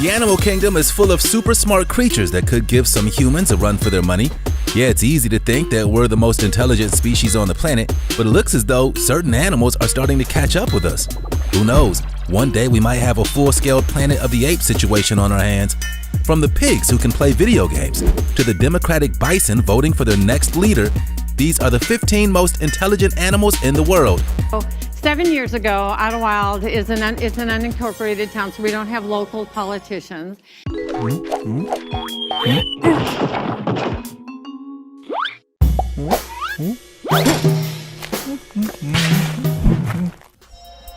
The animal kingdom is full of super smart creatures that could give some humans a run for their money. Yeah, it's easy to think that we're the most intelligent species on the planet, but it looks as though certain animals are starting to catch up with us. Who knows? One day we might have a full-scale Planet of the Apes situation on our hands. From the pigs who can play video games to the democratic bison voting for their next leader, these are the 15 most intelligent animals in the world. 7 years ago, Idlewild is an unincorporated town, so we don't have local politicians.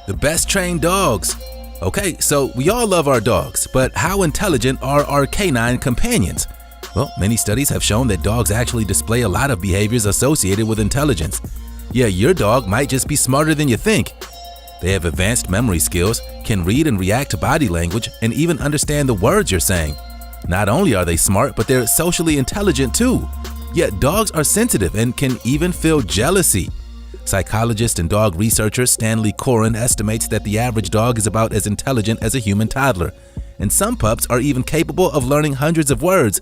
The best trained dogs. Okay, so we all love our dogs, but how intelligent are our canine companions? Well, many studies have shown that dogs actually display a lot of behaviors associated with intelligence. Yeah, your dog might just be smarter than you think. They have advanced memory skills, can read and react to body language, and even understand the words you're saying. Not only are they smart, but they're socially intelligent too. Yet dogs are sensitive and can even feel jealousy. Psychologist and dog researcher Stanley Coren estimates that the average dog is about as intelligent as a human toddler, and some pups are even capable of learning hundreds of words.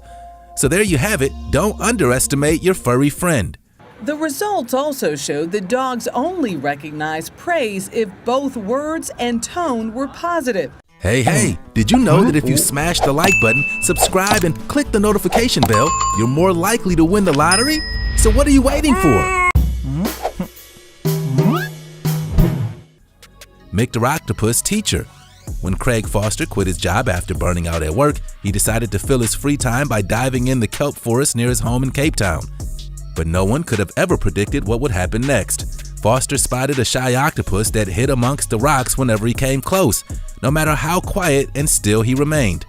So there you have it, don't underestimate your furry friend. The results also showed that dogs only recognize praise if both words and tone were positive. Hey, did you know that if you smash the like button, subscribe, and click the notification bell, you're more likely to win the lottery? So what are you waiting for? Mr. Octopus teacher. When Craig Foster quit his job after burning out at work, he decided to fill his free time by diving in the kelp forest near his home in Cape Town. But no one could have ever predicted what would happen next. Foster spotted a shy octopus that hid amongst the rocks whenever he came close, no matter how quiet and still he remained.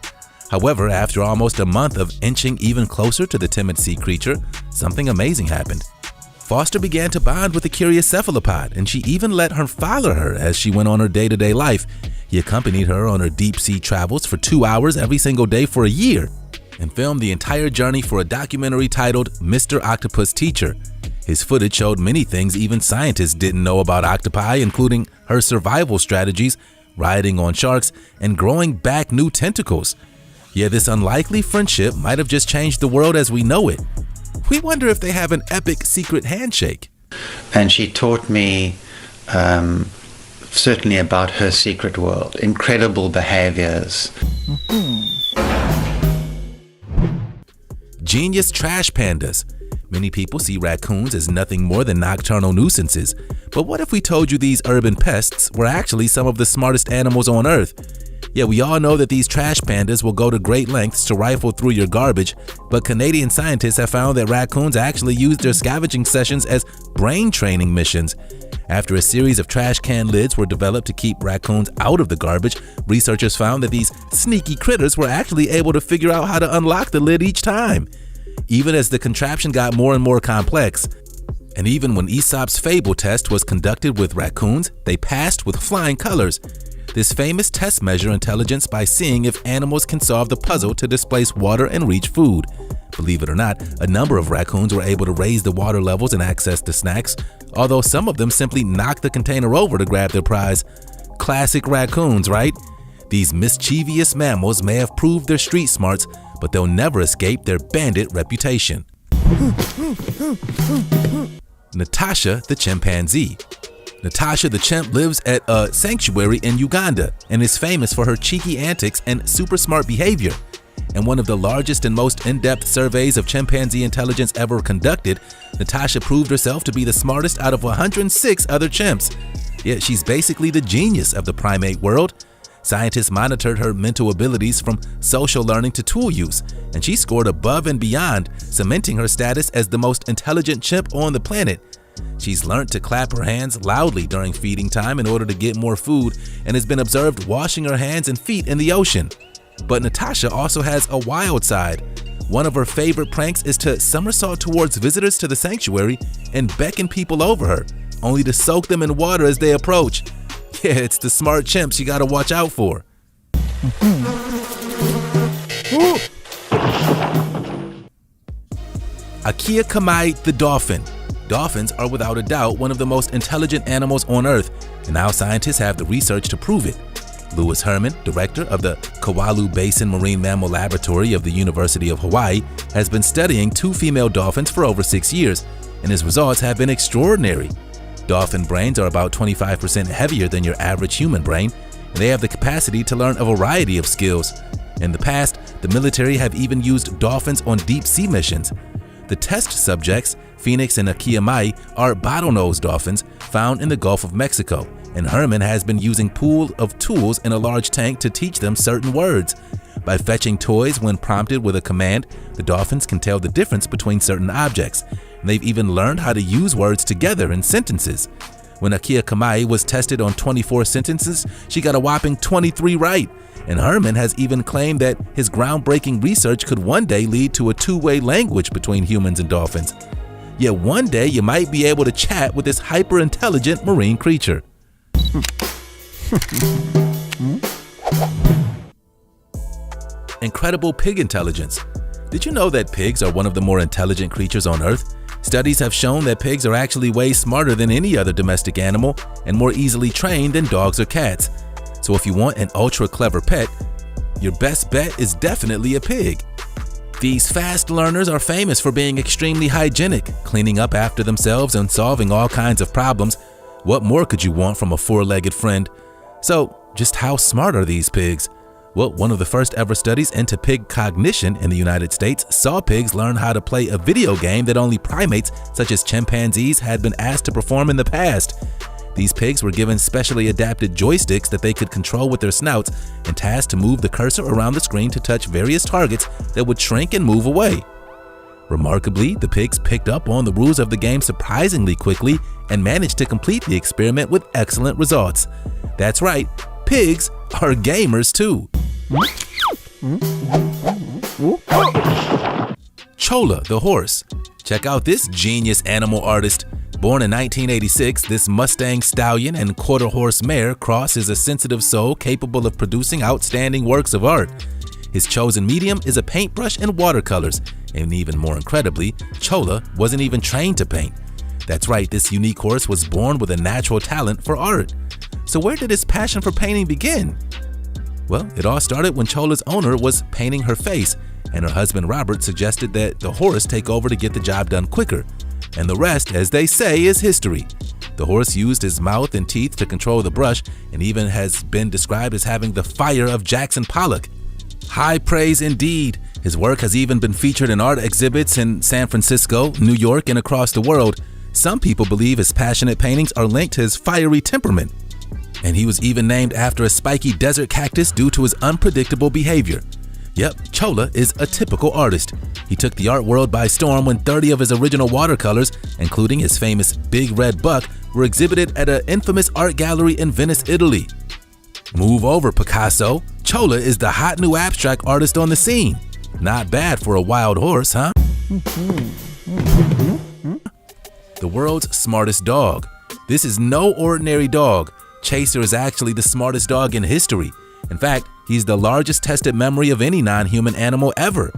However, after almost a month of inching even closer to the timid sea creature, something amazing happened. Foster began to bond with the curious cephalopod, and she even let him follow her as she went on her day-to-day life. He accompanied her on her deep-sea travels for 2 hours every single day for a year, and filmed the entire journey for a documentary titled Mr. Octopus Teacher. His footage showed many things even scientists didn't know about octopi, including her survival strategies, riding on sharks, and growing back new tentacles. Yeah, this unlikely friendship might have just changed the world as we know it. We wonder if they have an epic secret handshake. And she taught me certainly about her secret world, incredible behaviors. Genius trash pandas. Many people see raccoons as nothing more than nocturnal nuisances. But what if we told you these urban pests were actually some of the smartest animals on Earth? Yeah, we all know that these trash pandas will go to great lengths to rifle through your garbage, but Canadian scientists have found that raccoons actually use their scavenging sessions as brain training missions. After a series of trash can lids were developed to keep raccoons out of the garbage, researchers found that these sneaky critters were actually able to figure out how to unlock the lid each time. Even as the contraption got more and more complex, and even when Aesop's fable test was conducted with raccoons, they passed with flying colors. This famous test measures intelligence by seeing if animals can solve the puzzle to displace water and reach food. Believe it or not, a number of raccoons were able to raise the water levels and access the snacks, although some of them simply knocked the container over to grab their prize. Classic raccoons, right? These mischievous mammals may have proved their street smarts, but they'll never escape their bandit reputation. Natasha the chimpanzee. Natasha the chimp lives at a sanctuary in Uganda and is famous for her cheeky antics and super smart behavior. In one of the largest and most in-depth surveys of chimpanzee intelligence ever conducted, Natasha proved herself to be the smartest out of 106 other chimps. Yet she's basically the genius of the primate world. Scientists monitored her mental abilities from social learning to tool use, and she scored above and beyond, cementing her status as the most intelligent chimp on the planet. She's learned to clap her hands loudly during feeding time in order to get more food, and has been observed washing her hands and feet in the ocean. But Natasha also has a wild side. One of her favorite pranks is to somersault towards visitors to the sanctuary and beckon people over her, only to soak them in water as they approach. Yeah, it's the smart chimps you gotta watch out for. Akia Kamai the dolphin. Dolphins are without a doubt one of the most intelligent animals on Earth, and now scientists have the research to prove it. Louis Herman, director of the Kewalo Basin Marine Mammal Laboratory of the University of Hawaii, has been studying 2 female dolphins for over 6 years, and his results have been extraordinary. Dolphin brains are about 25% heavier than your average human brain, and they have the capacity to learn a variety of skills. In the past, the military have even used dolphins on deep-sea missions. The test subjects, Phoenix and Akia Mai, are bottlenose dolphins found in the Gulf of Mexico, and Herman has been using pool of tools in a large tank to teach them certain words. By fetching toys when prompted with a command, the dolphins can tell the difference between certain objects, and they've even learned how to use words together in sentences. When Akia Kamai was tested on 24 sentences, she got a whopping 23 right, and Herman has even claimed that his groundbreaking research could one day lead to a two-way language between humans and dolphins. Yet one day you might be able to chat with this hyper-intelligent marine creature. Incredible pig intelligence. Did you know that pigs are one of the more intelligent creatures on Earth? Studies have shown that pigs are actually way smarter than any other domestic animal and more easily trained than dogs or cats. So if you want an ultra clever pet, your best bet is definitely a pig. These fast learners are famous for being extremely hygienic, cleaning up after themselves and solving all kinds of problems. What more could you want from a four-legged friend? So, just how smart are these pigs? Well, one of the first ever studies into pig cognition in the United States saw pigs learn how to play a video game that only primates, such as chimpanzees, had been asked to perform in the past. These pigs were given specially adapted joysticks that they could control with their snouts and tasked to move the cursor around the screen to touch various targets that would shrink and move away. Remarkably, the pigs picked up on the rules of the game surprisingly quickly and managed to complete the experiment with excellent results. That's right, pigs are gamers too. Chola the horse. Check out this genius animal artist. Born in 1986, this Mustang stallion and quarter-horse mare cross is a sensitive soul capable of producing outstanding works of art. His chosen medium is a paintbrush and watercolors, and even more incredibly, Chola wasn't even trained to paint. That's right, this unique horse was born with a natural talent for art. So where did his passion for painting begin? Well, it all started when Chola's owner was painting her face, and her husband Robert suggested that the horse take over to get the job done quicker. And the rest, as they say, is history. The horse used his mouth and teeth to control the brush and even has been described as having the fire of Jackson Pollock. High praise indeed. His work has even been featured in art exhibits in San Francisco, New York, and across the world. Some people believe his passionate paintings are linked to his fiery temperament. And he was even named after a spiky desert cactus due to his unpredictable behavior. Yep, Chola is a typical artist. He took the art world by storm when 30 of his original watercolors, including his famous Big Red Buck, were exhibited at an infamous art gallery in Venice, Italy. Move over, Picasso. Chola is the hot new abstract artist on the scene. Not bad for a wild horse, huh? The world's smartest dog. This is no ordinary dog. Chaser is actually the smartest dog in history. In fact, he's the largest tested memory of any non-human animal ever.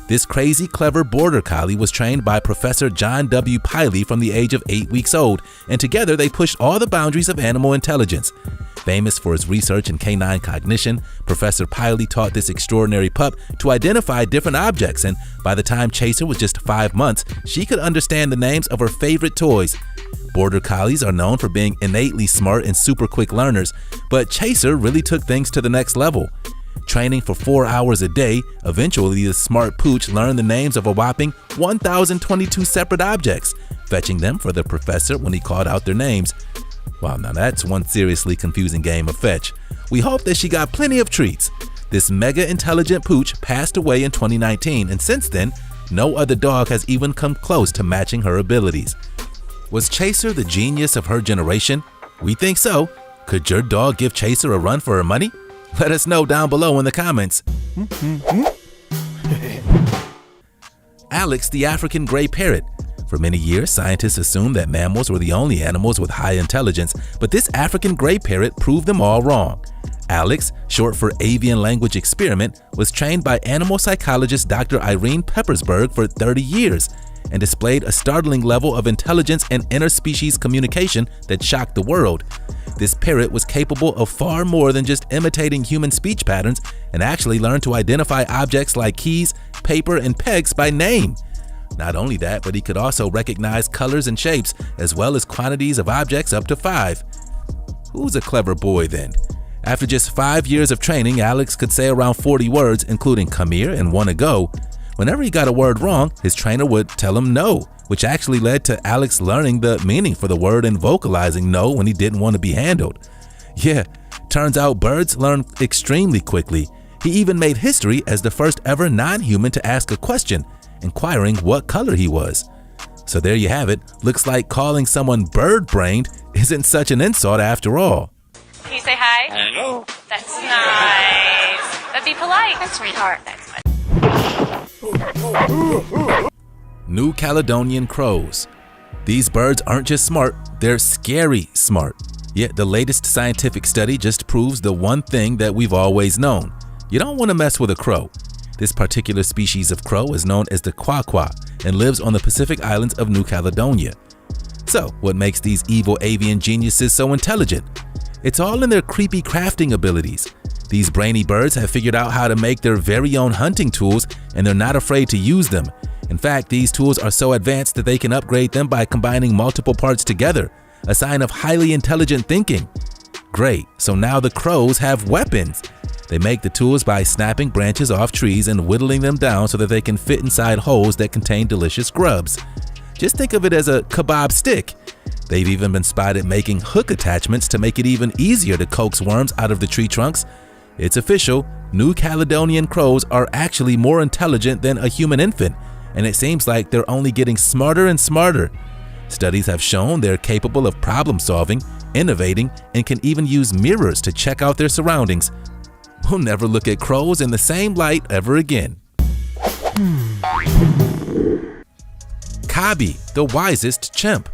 This crazy, clever border collie was trained by Professor John W. Piley from the age of 8 weeks old, and together they pushed all the boundaries of animal intelligence. Famous for his research in canine cognition, Professor Piley taught this extraordinary pup to identify different objects, and by the time Chaser was just 5 months, she could understand the names of her favorite toys. Border Collies are known for being innately smart and super quick learners, but Chaser really took things to the next level. Training for 4 hours a day, eventually the smart pooch learned the names of a whopping 1,022 separate objects, fetching them for the professor when he called out their names. Wow, now that's one seriously confusing game of fetch. We hope that she got plenty of treats. This mega intelligent pooch passed away in 2019, and since then, no other dog has even come close to matching her abilities. Was Chaser the genius of her generation? We think so. Could your dog give Chaser a run for her money? Let us know down below in the comments. Alex the African gray parrot. For many years, scientists assumed that mammals were the only animals with high intelligence, but this African gray parrot proved them all wrong. Alex, short for Avian Language Experiment, was trained by animal psychologist Dr. Irene Peppersberg for 30 years. and displayed a startling level of intelligence and interspecies communication that shocked the world. This parrot was capable of far more than just imitating human speech patterns and actually learned to identify objects like keys, paper, and pegs by name. Not only that, but he could also recognize colors and shapes, as well as quantities of objects up to 5. Who's a clever boy then? After just 5 years of training, Alex could say around 40 words, including come here and wanna go. Whenever he got a word wrong, his trainer would tell him no, which actually led to Alex learning the meaning for the word and vocalizing no when he didn't want to be handled. Yeah, turns out birds learn extremely quickly. He even made history as the first ever non-human to ask a question, inquiring what color he was. So there you have it. Looks like calling someone bird-brained isn't such an insult after all. Can you say hi? Hello. That's nice. That'd be polite. That's sweetheart. That's New Caledonian crows. These birds aren't just smart, they're scary smart. Yet the latest scientific study just proves the one thing that we've always known. You don't want to mess with a crow. This particular species of crow is known as the quaqua and lives on the Pacific Islands of New Caledonia. So, what makes these evil avian geniuses so intelligent? It's all in their creepy crafting abilities. These brainy birds have figured out how to make their very own hunting tools, and they're not afraid to use them. In fact, these tools are so advanced that they can upgrade them by combining multiple parts together, a sign of highly intelligent thinking. Great, so now the crows have weapons. They make the tools by snapping branches off trees and whittling them down so that they can fit inside holes that contain delicious grubs. Just think of it as a kebab stick. They've even been spotted making hook attachments to make it even easier to coax worms out of the tree trunks. It's official, New Caledonian crows are actually more intelligent than a human infant, and it seems like they're only getting smarter and smarter. Studies have shown they're capable of problem solving, innovating, and can even use mirrors to check out their surroundings. We'll never look at crows in the same light ever again. Kabi, the wisest chimp.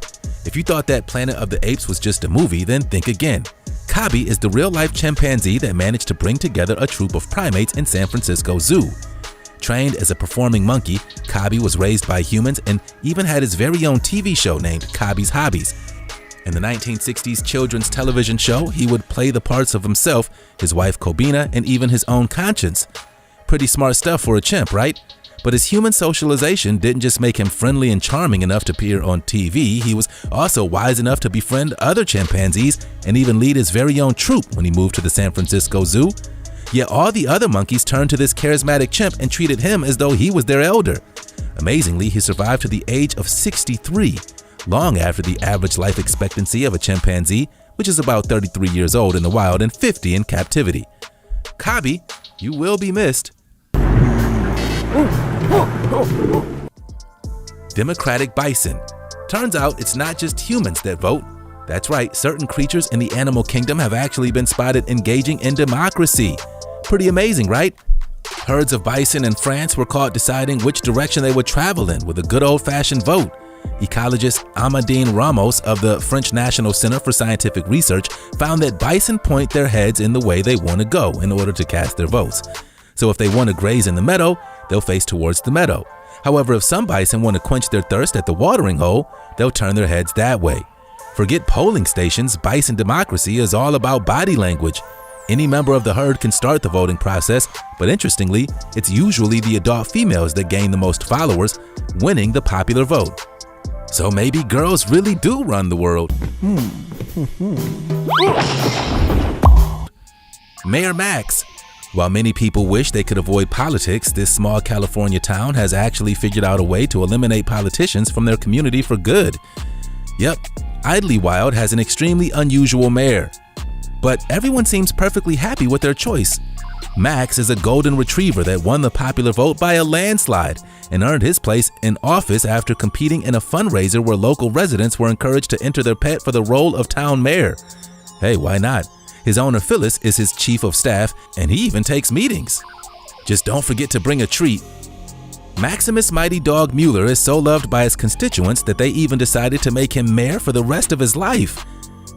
If you thought that Planet of the Apes was just a movie, then think again. Kabi is the real-life chimpanzee that managed to bring together a troop of primates in San Francisco Zoo. Trained as a performing monkey, Kabi was raised by humans and even had his very own TV show named Kabi's Hobbies. In the 1960s children's television show, he would play the parts of himself, his wife Kobina, and even his own conscience. Pretty smart stuff for a chimp, right? But his human socialization didn't just make him friendly and charming enough to appear on TV, he was also wise enough to befriend other chimpanzees and even lead his very own troop when he moved to the San Francisco Zoo. Yet all the other monkeys turned to this charismatic chimp and treated him as though he was their elder. Amazingly, he survived to the age of 63, long after the average life expectancy of a chimpanzee, which is about 33 years old in the wild and 50 in captivity. Kabi, you will be missed. Democratic bison. Turns out it's not just humans that vote. That's right, certain creatures in the animal kingdom have actually been spotted engaging in democracy. Pretty amazing, right? Herds of bison in France were caught deciding which direction they would travel in with a good old-fashioned vote. Ecologist Amandine Ramos of the French National Center for Scientific Research found that bison point their heads in the way they want to go in order to cast their votes. So if they want to graze in the meadow, they'll face towards the meadow. However, if some bison want to quench their thirst at the watering hole, they'll turn their heads that way. Forget polling stations, bison democracy is all about body language. Any member of the herd can start the voting process, but interestingly, it's usually the adult females that gain the most followers, winning the popular vote. So maybe girls really do run the world. Mayor Max. While many people wish they could avoid politics, this small California town has actually figured out a way to eliminate politicians from their community for good. Yep, Idlewild has an extremely unusual mayor. But everyone seems perfectly happy with their choice. Max is a golden retriever that won the popular vote by a landslide and earned his place in office after competing in a fundraiser where local residents were encouraged to enter their pet for the role of town mayor. Hey, why not? His owner Phyllis is his chief of staff, and he even takes meetings. Just don't forget to bring a treat. Maximus Mighty Dog Mueller is so loved by his constituents that they even decided to make him mayor for the rest of his life.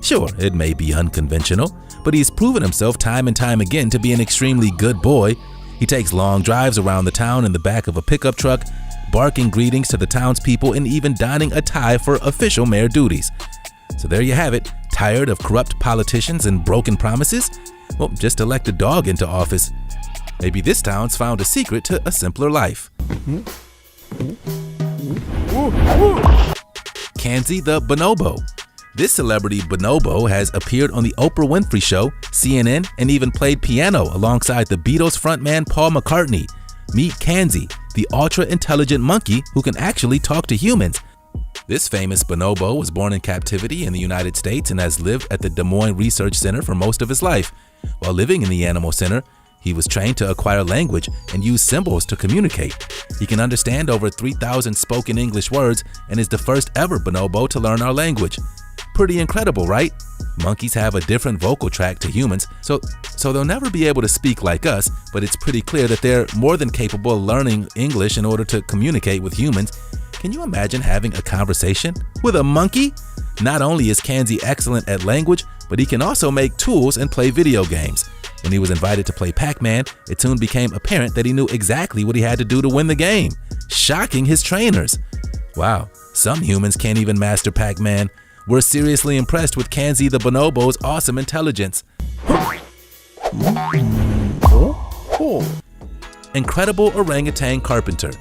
Sure, it may be unconventional, but he's proven himself time and time again to be an extremely good boy. He takes long drives around the town in the back of a pickup truck, barking greetings to the townspeople, and even donning a tie for official mayor duties. So there you have it. Tired of corrupt politicians and broken promises? Well, just elect a dog into office. Maybe this town's found a secret to a simpler life. Kanzi the bonobo. This celebrity bonobo has appeared on the Oprah Winfrey Show, CNN, and even played piano alongside the Beatles frontman Paul McCartney. Meet Kanzi, the ultra-intelligent monkey who can actually talk to humans. This famous bonobo was born in captivity in the United States and has lived at the Des Moines Research Center for most of his life. While living in the animal center, he was trained to acquire language and use symbols to communicate. He can understand over 3,000 spoken English words and is the first ever bonobo to learn our language. Pretty incredible, right? Monkeys have a different vocal tract to humans, so they'll never be able to speak like us, but it's pretty clear that they're more than capable of learning English in order to communicate with humans. Can you imagine having a conversation with a monkey? Not only is Kanzi excellent at language, but he can also make tools and play video games. When he was invited to play Pac-Man, it soon became apparent that he knew exactly what he had to do to win the game, shocking his trainers. Wow, some humans can't even master Pac-Man. We're seriously impressed with Kanzi the bonobo's awesome intelligence. Incredible orangutan carpenter.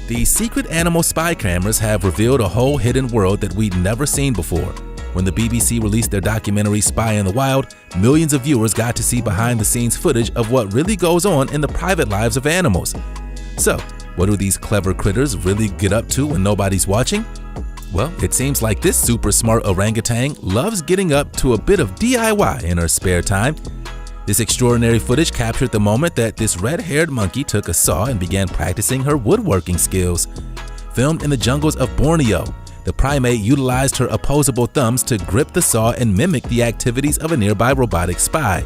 These secret animal spy cameras have revealed a whole hidden world that we'd never seen before. When the BBC released their documentary Spy in the Wild, millions of viewers got to see behind-the-scenes footage of what really goes on in the private lives of animals. So, what do these clever critters really get up to when nobody's watching? Well, it seems like this super smart orangutan loves getting up to a bit of DIY in her spare time. This extraordinary footage captured the moment that this red-haired monkey took a saw and began practicing her woodworking skills. Filmed in the jungles of Borneo, the primate utilized her opposable thumbs to grip the saw and mimic the activities of a nearby robotic spy.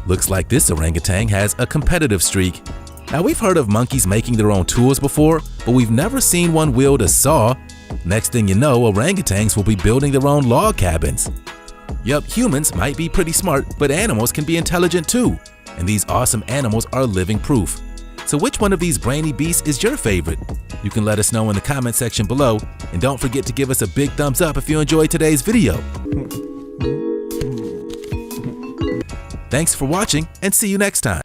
Looks like this orangutan has a competitive streak. Now, we've heard of monkeys making their own tools before, but we've never seen one wield a saw. Next thing you know, orangutans will be building their own log cabins. Yup, humans might be pretty smart, but animals can be intelligent too. And these awesome animals are living proof. So which one of these brainy beasts is your favorite? You can let us know in the comment section below, and don't forget to give us a big thumbs up if you enjoyed today's video. Thanks for watching, and see you next time.